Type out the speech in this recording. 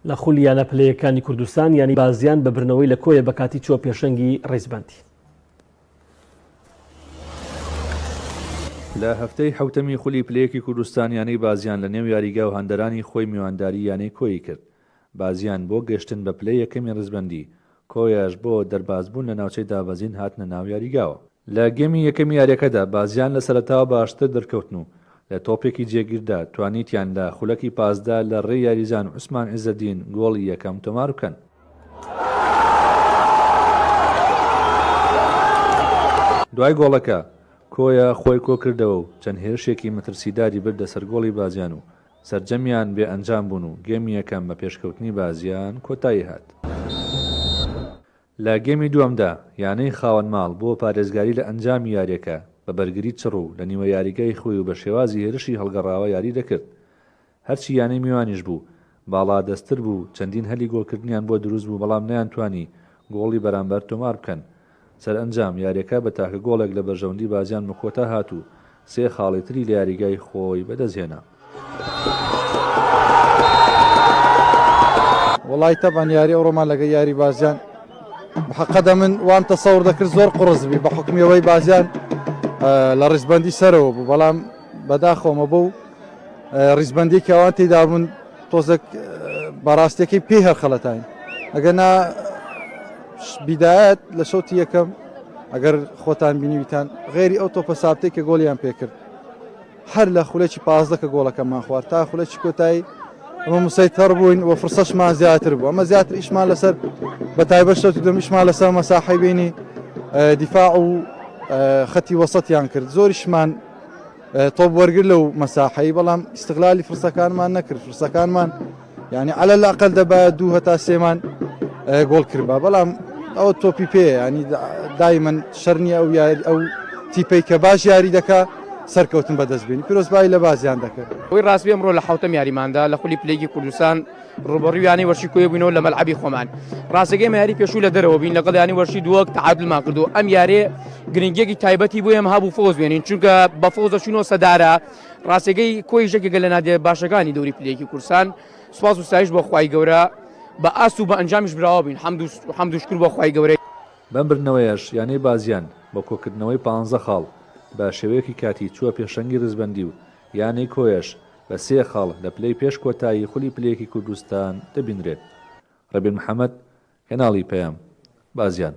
لە خولیانە پلەیەکانی کوردستان ینی بازیان بە برنەوەی لە کۆیە بە کاتی چوە پێشەنگی ڕێزبەندی. لە هەفتەی حوتەمی خولی پلەیەکی کوردستانیانەی بازیان لە نێو یاریگا و هەندەرانی خۆی میوانداری یانەی کۆی کرد. بازیان بۆ گەشتن بە پلەی یەکەمی ڕێزبەندی، کۆیەش بۆ دەربازبوون لە ناوچەی دابەزین هاتنە ناو یاریگاوە. لە گەمی یەکەمی یاریەکەدا بازیان لە سەرەتاوە باشتر دەرکەوتن و لە تۆپێکی جێگیردا توانیتیان لە خولەکی پازدا لە ڕێی یاریزان و عوسمان عیزەدین گۆڵی یەکەم تۆمار بکەن. دوای گۆڵەکە کۆیە خۆی کۆ کردەوە و چەند هێرشێکی مەترسیداری بردە سەر گۆڵی بازیان و سەرجەمیان بێ ئەنجام بوون و گێمی یەکەم بە پێشکەوتنی بازیان کۆتایی هات. لە گێمی دووەمدا یانەی خاوەن ماڵ بۆ پارێزگاری لە ئەنجامی یاریەکە بە بەرگری چڕ و لە نیوە یاریگای خۆی و بە شێوازی هێرشی هەڵگەڕاوە یاری دەکرد. هەرچی یانەی میوانیش بوو باڵا دەستر بوو، چەندین هەلی گۆڵکردنیان بۆ دروست بوو بەڵام نەیانتوانی گۆڵی بەرامبەر تۆمار بکەن. سەر ئەنجام یاریەکە بە تاکە گۆڵێک لە بەرژەوندی بازیان مکۆتا هات و سێ خاڵی تری لە یاریگای خۆی بەدەستهێنا. وڵای تەبان یاری ئەوڕۆمان لەگە یاری بازیان بەحەقەدا من وام تەسەوڕ دەکرد زۆر قڕزبی بە حکمیەوەی بازیان لە ڕیزبەندی سەرەوە بوو، بەڵام بەداخۆمە بۆ ڕیزبەندی کەوان تێدا بوون تۆزێک بەڕاستیەکەی پێی هەر خەڵەتاین. ئەگەنا بیدایەت لە شەوتی یەکەم ئەگەر خۆتان بینیویتان غێری ئەو تۆپە سابتەی کە گۆڵیان پێکرد هەر لە خولێکی 15 کە گۆڵەکەمان خوارد تا خولێکی کۆتایی ئەمە مسەیتەر بووین و فرسەشمان زیاتر بوو. ئەمە زیاتر ئیشمان لەسەر بە تایبەت شەوتی دوم ئیشمان لەسەر مەساحەی بینی دیفاع و خەتی وەسەتیان کرد. زۆریشمان تۆپ وەرگر لەو مەساحەی، بەڵام ئیستیغلالی فرسەکانمان نەکرد. فرسەکانمان یعنی عەلە الأقل دەبایە 2 هەتا 3مان گۆڵ کردبا، بەڵام ئەوە تۆپی پێ ینی دایمەن شەرنی ئەو تیپەی کە باش یاری دەکا سەرکەوتن بەدەستبێنی پیرۆزبایی لە بازیان دەکرد. ئەوی ڕاستبێ ئەمڕۆ لە حوتەم یاریماندا لە خولی پلەیەکی کوردستان ڕوبەڕووی یانەی وەرشی کۆیە بووینەوە لە مەلعەبی خۆمان. ڕاستەکەی یاری پێشوو لە دەرەوە بین لەگەڵ یانی وەرشی دووەک تعادلمان کردو. ئەم یارێ گرنگیەکی تایبەتی بۆ ئێمە هەبوو فۆز بێنین، چونکە بە فۆز دەچوونەوە سەدارە. ڕاستەکەی کۆی یەکێکە لە نادێ باشەکانی دەوری پلەیەکی کوردستان. سوپاس و ستایش بۆ خوای گەورە، بە ئاست و بە ئەنجامیش براوە بین. حەمد و شکر بۆ خوای گەورەی. بەم برنەوەیەش یانەی بازیان بە کۆکردنەوەی 15 خاڵ بە شێوەیەکی کاتی چووە پێشەنگی ڕێزبەندی و یانەی کۆیەش بە 3 خاڵ لە پلەی پێش کۆتایی خولی پلەیەکی کوردستان دەبینرێت. ڕەبین محەممەد، کەناڵی پەیام، بازیان.